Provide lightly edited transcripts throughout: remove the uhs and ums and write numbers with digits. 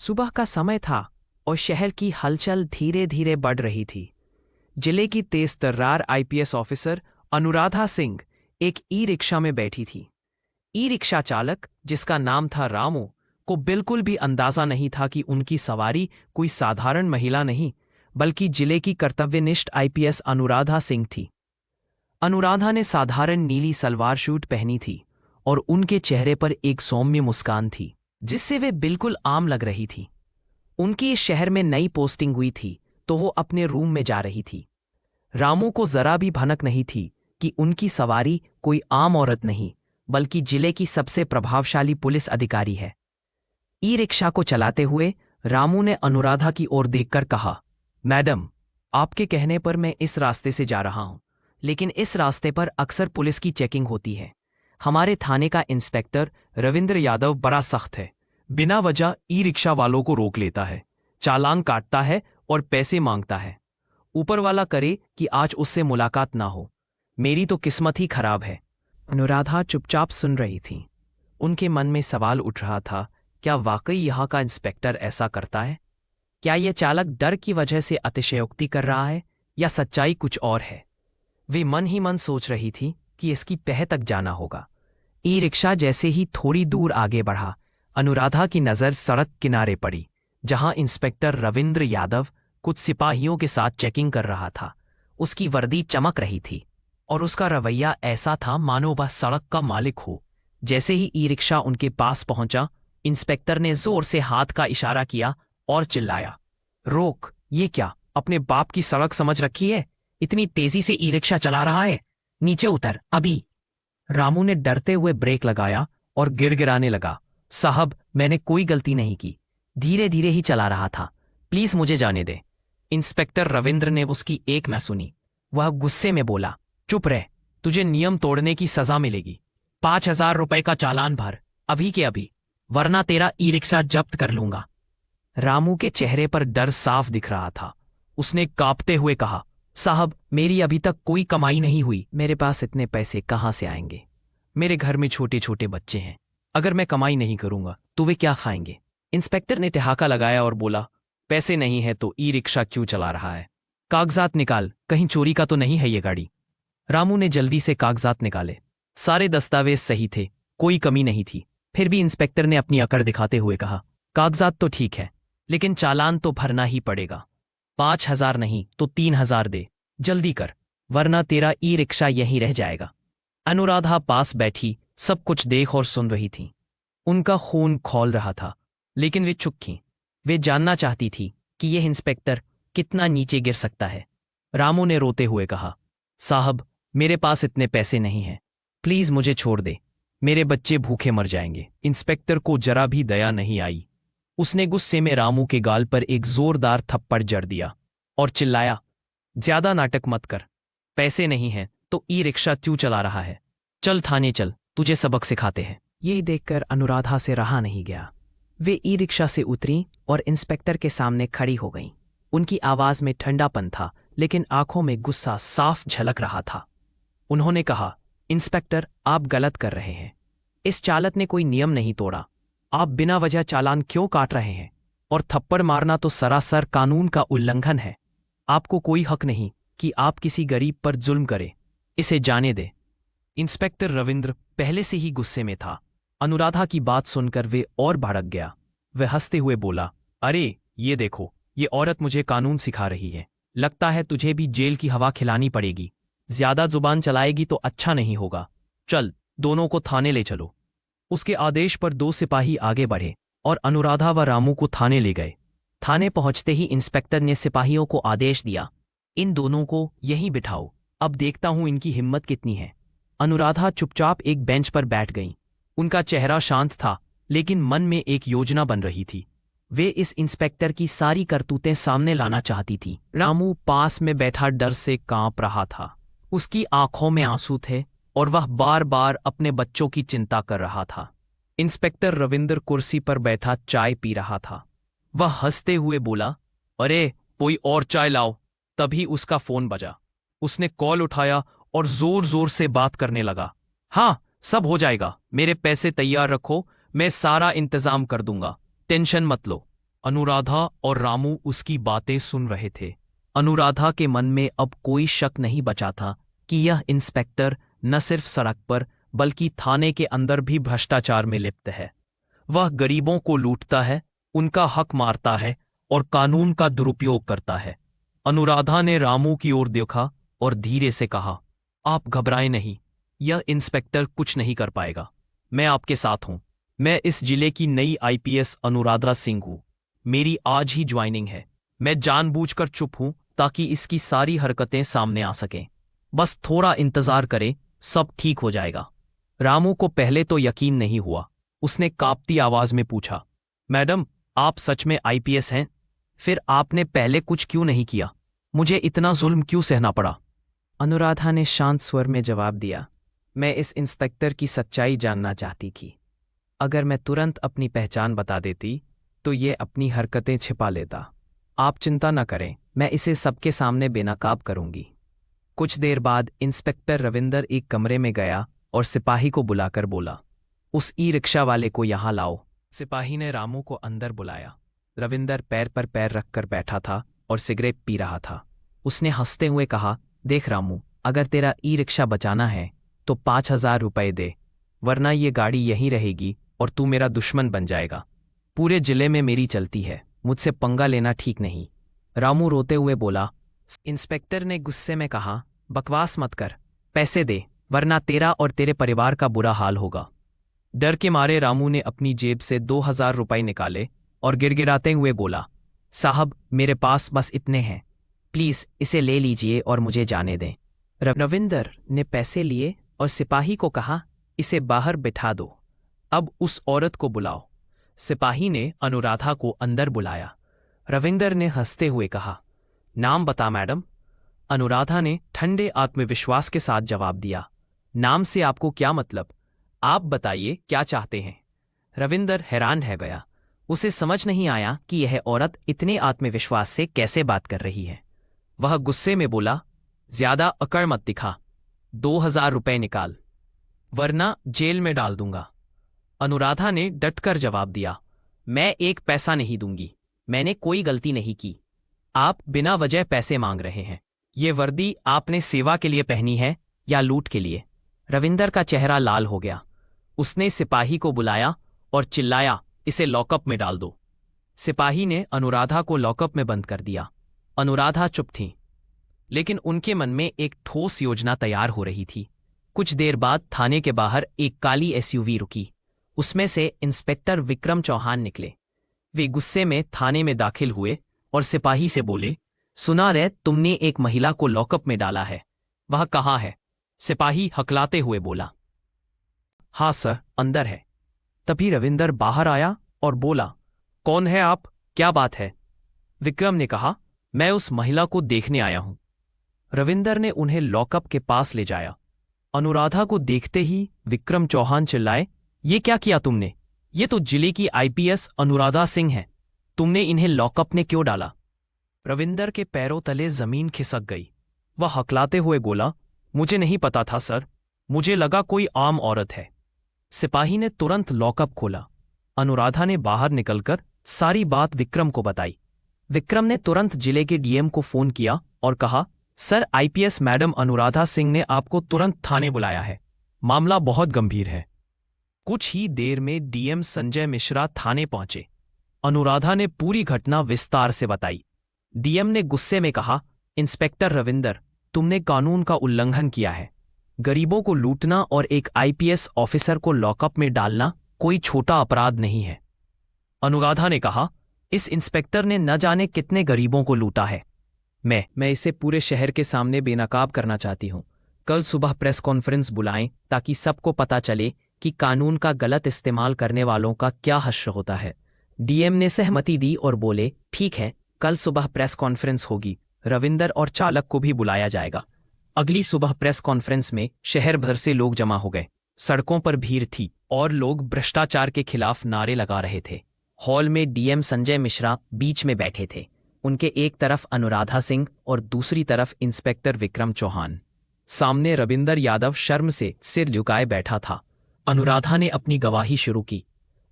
सुबह का समय था और शहर की हलचल धीरे धीरे बढ़ रही थी। जिले की तेज तर्रार आईपीएस ऑफिसर अनुराधा सिंह एक ई रिक्शा में बैठी थी। ई रिक्शा चालक, जिसका नाम था रामू, को बिल्कुल भी अंदाजा नहीं था कि उनकी सवारी कोई साधारण महिला नहीं, बल्कि जिले की कर्तव्यनिष्ठ आईपीएस अनुराधा सिंह थी। अनुराधा ने साधारण नीली सलवार सूट पहनी थी और उनके चेहरे पर एक सौम्य मुस्कान थी, जिससे वे बिल्कुल आम लग रही थी। उनकी इस शहर में नई पोस्टिंग हुई थी, तो वो अपने रूम में जा रही थी। रामू को जरा भी भनक नहीं थी कि उनकी सवारी कोई आम औरत नहीं, बल्कि जिले की सबसे प्रभावशाली पुलिस अधिकारी है। ई रिक्शा को चलाते हुए रामू ने अनुराधा की ओर देखकर कहा, मैडम, आपके कहने पर मैं इस रास्ते से जा रहा हूं, लेकिन इस रास्ते पर अक्सर पुलिस की चेकिंग होती है। हमारे थाने का इंस्पेक्टर रविंद्र यादव बड़ा सख्त है। बिना वजह ई रिक्शा वालों को रोक लेता है, चालान काटता है और पैसे मांगता है। ऊपर वाला करे कि आज उससे मुलाकात ना हो। मेरी तो किस्मत ही खराब है। अनुराधा चुपचाप सुन रही थी। उनके मन में सवाल उठ रहा था, क्या वाकई यहाँ का इंस्पेक्टर ऐसा करता है? क्या यह चालक डर की वजह से अतिशयोक्ति कर रहा है या सच्चाई कुछ और है? वे मन ही मन सोच रही थी कि इसकी तह तक जाना होगा। ई रिक्शा जैसे ही थोड़ी दूर आगे बढ़ा, अनुराधा की नज़र सड़क किनारे पड़ी, जहां इंस्पेक्टर रविंद्र यादव कुछ सिपाहियों के साथ चेकिंग कर रहा था। उसकी वर्दी चमक रही थी और उसका रवैया ऐसा था मानो वह सड़क का मालिक हो। जैसे ही ई रिक्शा उनके पास पहुंचा, इंस्पेक्टर ने जोर से हाथ का इशारा किया और चिल्लाया, रोक! ये क्या, अपने बाप की सड़क समझ रखी है? इतनी तेजी से ई रिक्शा चला रहा है? नीचे उतर अभी! रामू ने डरते हुए ब्रेक लगाया और गिड़गिड़ाने लगा, साहब, मैंने कोई गलती नहीं की, धीरे धीरे ही चला रहा था, प्लीज मुझे जाने दे। इंस्पेक्टर रविंद्र ने उसकी एक न सुनी। वह गुस्से में बोला, चुप रह, तुझे नियम तोड़ने की सजा मिलेगी। 5,000 रुपए का चालान भर, अभी के अभी, वरना तेरा ई रिक्शा जब्त कर लूंगा। रामू के चेहरे पर डर साफ दिख रहा था। उसने कांपते हुए कहा, साहब, मेरी अभी तक कोई कमाई नहीं हुई। मेरे पास इतने पैसे कहाँ से आएंगे? मेरे घर में छोटे छोटे बच्चे हैं। अगर मैं कमाई नहीं करूंगा तो वे क्या खाएंगे? इंस्पेक्टर ने ठहाका लगाया और बोला, पैसे नहीं है तो ई रिक्शा क्यों चला रहा है? कागजात निकाल, कहीं चोरी का तो नहीं है ये गाड़ी? रामू ने जल्दी से कागजात निकाले। सारे दस्तावेज सही थे, कोई कमी नहीं थी। फिर भी इंस्पेक्टर ने अपनी अकड़ दिखाते हुए कहा, कागजात तो ठीक है, लेकिन चालान तो भरना ही पड़ेगा। 5,000 नहीं तो 3,000 दे, जल्दी कर, वरना तेरा ई रिक्शा यहीं रह जाएगा। अनुराधा पास बैठी सब कुछ देख और सुन रही थी। उनका खून खौल रहा था, लेकिन वे चुप थीं। वे जानना चाहती थी कि यह इंस्पेक्टर कितना नीचे गिर सकता है। रामू ने रोते हुए कहा, साहब, मेरे पास इतने पैसे नहीं हैं, प्लीज मुझे छोड़ दे, मेरे बच्चे भूखे मर जाएंगे। इंस्पेक्टर को जरा भी दया नहीं आई। उसने गुस्से में रामू के गाल पर एक जोरदार थप्पड़ जड़ दिया और चिल्लाया, ज्यादा नाटक मत कर, पैसे नहीं हैं तो ई रिक्शा क्यों चला रहा है? चल थाने चल, तुझे सबक सिखाते हैं। ये देखकर अनुराधा से रहा नहीं गया। वे ई रिक्शा से उतरीं और इंस्पेक्टर के सामने खड़ी हो गईं। उनकी आवाज में ठंडापन था, लेकिन आंखों में गुस्सा साफ झलक रहा था। उन्होंने कहा, इंस्पेक्टर, आप गलत कर रहे हैं। इस चालक ने कोई नियम नहीं तोड़ा। आप बिना वजह चालान क्यों काट रहे हैं? और थप्पड़ मारना तो सरासर कानून का उल्लंघन है। आपको कोई हक नहीं कि आप किसी गरीब पर जुल्म करें। इसे जाने दे। इंस्पेक्टर रविंद्र पहले से ही गुस्से में था। अनुराधा की बात सुनकर वे और भड़क गया। वह हंसते हुए बोला, अरे ये देखो, ये औरत मुझे कानून सिखा रही है। लगता है तुझे भी जेल की हवा खिलानी पड़ेगी। ज्यादा जुबान चलाएगी तो अच्छा नहीं होगा। चल, दोनों को थाने ले चलो। उसके आदेश पर 2 सिपाही आगे बढ़े और अनुराधा व रामू को थाने ले गए। थाने पहुंचते ही इंस्पेक्टर ने सिपाहियों को आदेश दिया, इन दोनों को यहीं बिठाओ, अब देखता हूं इनकी हिम्मत कितनी है। अनुराधा चुपचाप एक बेंच पर बैठ गईं। उनका चेहरा शांत था, लेकिन मन में एक योजना बन रही थी। वे इस इंस्पेक्टर की सारी करतूतें सामने लाना चाहती थी। रामू पास में बैठा डर से कांप रहा था। उसकी आंखों में आंसू थे और वह बार बार अपने बच्चों की चिंता कर रहा था। इंस्पेक्टर रविंद्र कुर्सी पर बैठा चाय पी रहा था। वह हंसते हुए बोला, अरे कोई और चाय लाओ। तभी उसका फोन बजा। उसने कॉल उठाया और जोर जोर से बात करने लगा, हाँ, सब हो जाएगा, मेरे पैसे तैयार रखो, मैं सारा इंतजाम कर दूंगा, टेंशन मत लो। अनुराधा और रामू उसकी बातें सुन रहे थे। अनुराधा के मन में अब कोई शक नहीं बचा था कि यह इंस्पेक्टर न सिर्फ सड़क पर बल्कि थाने के अंदर भी भ्रष्टाचार में लिप्त है। वह गरीबों को लूटता है, उनका हक मारता है और कानून का दुरुपयोग करता है। अनुराधा ने रामू की ओर देखा और धीरे से कहा, आप घबराएं नहीं, यह इंस्पेक्टर कुछ नहीं कर पाएगा। मैं आपके साथ हूं। मैं इस जिले की नई आईपीएस अनुराधा सिंह हूं। मेरी आज ही ज्वाइनिंग है। मैं जानबूझकर चुप हूं ताकि इसकी सारी हरकतें सामने आ सकें। बस थोड़ा इंतजार करें, सब ठीक हो जाएगा। रामू को पहले तो यकीन नहीं हुआ। उसने कांपती आवाज में पूछा, मैडम, आप सच में आईपीएस हैं? फिर आपने पहले कुछ क्यों नहीं किया? मुझे इतना जुल्म क्यों सहना पड़ा? अनुराधा ने शांत स्वर में जवाब दिया, मैं इस इंस्पेक्टर की सच्चाई जानना चाहती थी। अगर मैं तुरंत अपनी पहचान बता देती तो ये अपनी हरकतें छिपा लेता। आप चिंता न करें, मैं इसे सबके सामने बेनकाब करूंगी। कुछ देर बाद इंस्पेक्टर रविंदर एक कमरे में गया और सिपाही को बुलाकर बोला, उस ई रिक्शा वाले को यहां लाओ। सिपाही ने रामू को अंदर बुलाया। रविंदर पैर पर पैर रखकर बैठा था और सिगरेट पी रहा था। उसने हंसते हुए कहा, देख रामू, अगर तेरा ई रिक्शा बचाना है तो 5,000 रुपए दे, वरना ये गाड़ी यहीं रहेगी और तू मेरा दुश्मन बन जाएगा। पूरे जिले में मेरी चलती है, मुझसे पंगा लेना ठीक नहीं। रामू रोते हुए बोला। इंस्पेक्टर ने गुस्से में कहा, बकवास मत कर, पैसे दे, वरना तेरा और तेरे परिवार का बुरा हाल होगा। डर के मारे रामू ने अपनी जेब से 2,000 रुपए निकाले और गिड़गिड़ाते हुए बोला, साहब, मेरे पास बस इतने हैं, प्लीज इसे ले लीजिए और मुझे जाने दें। रविंदर ने पैसे लिए और सिपाही को कहा, इसे बाहर बिठा दो। अब उस औरत को बुलाओ। सिपाही ने अनुराधा को अंदर बुलाया। रविंदर ने हंसते हुए कहा, नाम बता मैडम। अनुराधा ने ठंडे आत्मविश्वास के साथ जवाब दिया, नाम से आपको क्या मतलब? आप बताइए क्या चाहते हैं? रविंदर हैरान रह गया। उसे समझ नहीं आया कि यह औरत इतने आत्मविश्वास से कैसे बात कर रही है। वह गुस्से में बोला, ज्यादा अकड़ मत दिखा, 2,000 रुपए निकाल, वरना जेल में डाल दूंगा। अनुराधा ने डटकर जवाब दिया, मैं एक पैसा नहीं दूंगी, मैंने कोई गलती नहीं की। आप बिना वजह पैसे मांग रहे हैं। ये वर्दी आपने सेवा के लिए पहनी है या लूट के लिए? रविंदर का चेहरा लाल हो गया। उसने सिपाही को बुलाया और चिल्लाया, इसे लॉकअप में डाल दो। सिपाही ने अनुराधा को लॉकअप में बंद कर दिया। अनुराधा चुप थी, लेकिन उनके मन में एक ठोस योजना तैयार हो रही थी। कुछ देर बाद थाने के बाहर एक काली एसयूवी रुकी। उसमें से इंस्पेक्टर विक्रम चौहान निकले। वे गुस्से में थाने में दाखिल हुए और सिपाही से बोले, सुना रे, तुमने एक महिला को लॉकअप में डाला है, वह कहाँ है? सिपाही हकलाते हुए बोला, हाँ सर, अंदर है। तभी रविंदर बाहर आया और बोला, कौन है आप, क्या बात है? विक्रम ने कहा, मैं उस महिला को देखने आया हूं। रविंदर ने उन्हें लॉकअप के पास ले जाया। अनुराधा को देखते ही विक्रम चौहान चिल्लाए, ये क्या किया तुमने? ये तो जिले की आईपीएस अनुराधा सिंह है, तुमने इन्हें लॉकअप में क्यों डाला? रविंदर के पैरों तले जमीन खिसक गई। वह हकलाते हुए बोला, मुझे नहीं पता था सर, मुझे लगा कोई आम औरत है। सिपाही ने तुरंत लॉकअप खोला। अनुराधा ने बाहर निकलकर सारी बात विक्रम को बताई। विक्रम ने तुरंत जिले के डीएम को फोन किया और कहा, sir, IPS madam Anuradha Singh ने आपको तुरंत थाने बुलाया है, मामला बहुत गंभीर है। कुछ ही देर में डीएम संजय मिश्रा थाने पहुंचे। अनुराधा ने पूरी घटना विस्तार से बताई। डीएम ने गुस्से में कहा, इंस्पेक्टर रविंदर, तुमने कानून का उल्लंघन किया है। गरीबों को लूटना और एक आईपीएस ऑफिसर को लॉकअप में डालना कोई छोटा अपराध नहीं है। अनुराधा ने कहा, इस इंस्पेक्टर ने न जाने कितने गरीबों को लूटा है। मैं इसे पूरे शहर के सामने बेनकाब करना चाहती हूं। कल सुबह प्रेस कॉन्फ्रेंस बुलाएं ताकि सबको पता चले कि कानून का गलत इस्तेमाल करने वालों का क्या हश्र होता है। डीएम ने सहमति दी और बोले, ठीक है, कल सुबह प्रेस कॉन्फ्रेंस होगी। रविंदर और चालक को भी बुलाया जाएगा। अगली सुबह प्रेस कॉन्फ्रेंस में शहर भर से लोग जमा हो गए। सड़कों पर भीड़ थी और लोग भ्रष्टाचार के खिलाफ नारे लगा रहे थे। हॉल में डीएम संजय मिश्रा बीच में बैठे थे। उनके एक तरफ अनुराधा सिंह और दूसरी तरफ इंस्पेक्टर विक्रम चौहान। सामने रविंदर यादव शर्म से सिर झुकाए बैठा था। अनुराधा ने अपनी गवाही शुरू की।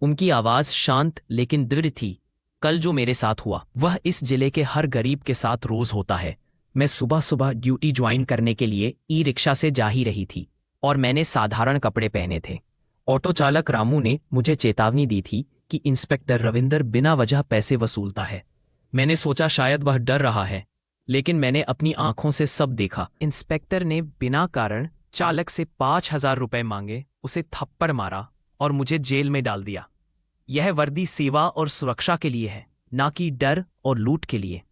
उनकी आवाज शांत लेकिन दृढ़ थी। कल जो मेरे साथ हुआ वह इस जिले के हर गरीब के साथ रोज होता है। मैं सुबह सुबह ड्यूटी ज्वाइन करने के लिए ई रिक्शा से जा ही रही थी और मैंने साधारण कपड़े पहने थे। ऑटो चालक रामू ने मुझे चेतावनी दी थी कि इंस्पेक्टर रविंदर बिना वजह पैसे वसूलता है। मैंने सोचा शायद वह डर रहा है, लेकिन मैंने अपनी आंखों से सब देखा। इंस्पेक्टर ने बिना कारण चालक से 5,000 रुपए मांगे, उसे थप्पड़ मारा और मुझे जेल में डाल दिया। यह वर्दी सेवा और सुरक्षा के लिए है, ना कि डर और लूट के लिए।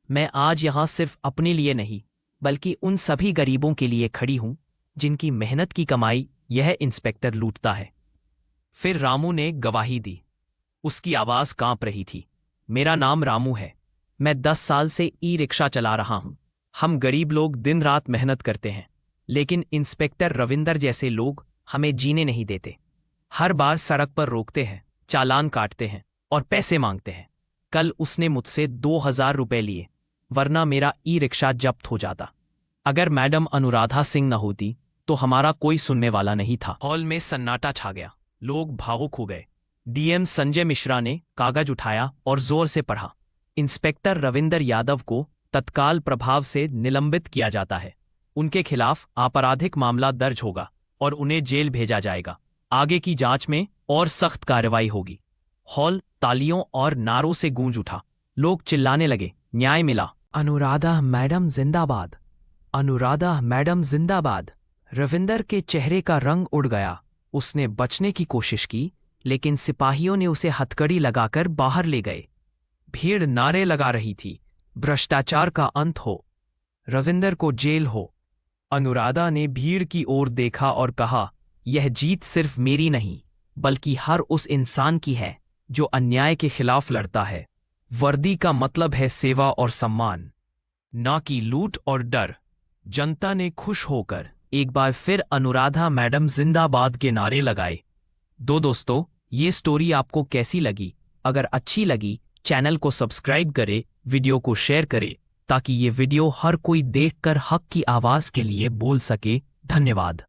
मैं आज यहां सिर्फ अपने लिए नहीं, बल्कि उन सभी गरीबों के लिए खड़ी हूं जिनकी मेहनत की कमाई यह इंस्पेक्टर लूटता है। फिर रामू ने गवाही दी। उसकी आवाज कांप रही थी। मेरा नाम रामू है। मैं 10 साल से ई रिक्शा चला रहा हूं। हम गरीब लोग दिन रात मेहनत करते हैं, लेकिन इंस्पेक्टर रविंदर जैसे लोग हमें जीने नहीं देते। हर बार सड़क पर रोकते हैं, चालान काटते हैं और पैसे मांगते हैं। कल उसने मुझसे 2,000 रुपए लिए, वरना मेरा ई रिक्शा जब्त हो जाता। अगर मैडम अनुराधा सिंह न होती तो हमारा कोई सुनने वाला नहीं था। हॉल में सन्नाटा छा गया। लोग भावुक हो गए। डीएम संजय मिश्रा ने कागज उठाया और जोर से पढ़ा। इंस्पेक्टर रविंदर यादव को तत्काल प्रभाव से निलंबित किया जाता है। उनके खिलाफ आपराधिक मामला दर्ज होगा और उन्हें जेल भेजा जाएगा। आगे की जांच में और सख्त कार्रवाई होगी। हॉल तालियों और नारों से गूंज उठा। लोग चिल्लाने लगे, न्याय मिला। अनुराधा मैडम जिंदाबाद, अनुराधा मैडम जिंदाबाद। रविंदर के चेहरे का रंग उड़ गया। उसने बचने की कोशिश की, लेकिन सिपाहियों ने उसे हथकड़ी लगाकर बाहर ले गए। भीड़ नारे लगा रही थी, भ्रष्टाचार का अंत हो, रविंदर को जेल हो। अनुराधा ने भीड़ की ओर देखा और कहा, यह जीत सिर्फ मेरी नहीं, बल्कि हर उस इंसान की है जो अन्याय के खिलाफ लड़ता है। वर्दी का मतलब है सेवा और सम्मान, ना कि लूट और डर। जनता ने खुश होकर एक बार फिर अनुराधा मैडम जिंदाबाद के नारे लगाए। दोस्तों, ये स्टोरी आपको कैसी लगी? अगर अच्छी लगी, चैनल को सब्सक्राइब करें, वीडियो को शेयर करें, ताकि ये वीडियो हर कोई देखकर हक की आवाज के लिए बोल सके। धन्यवाद।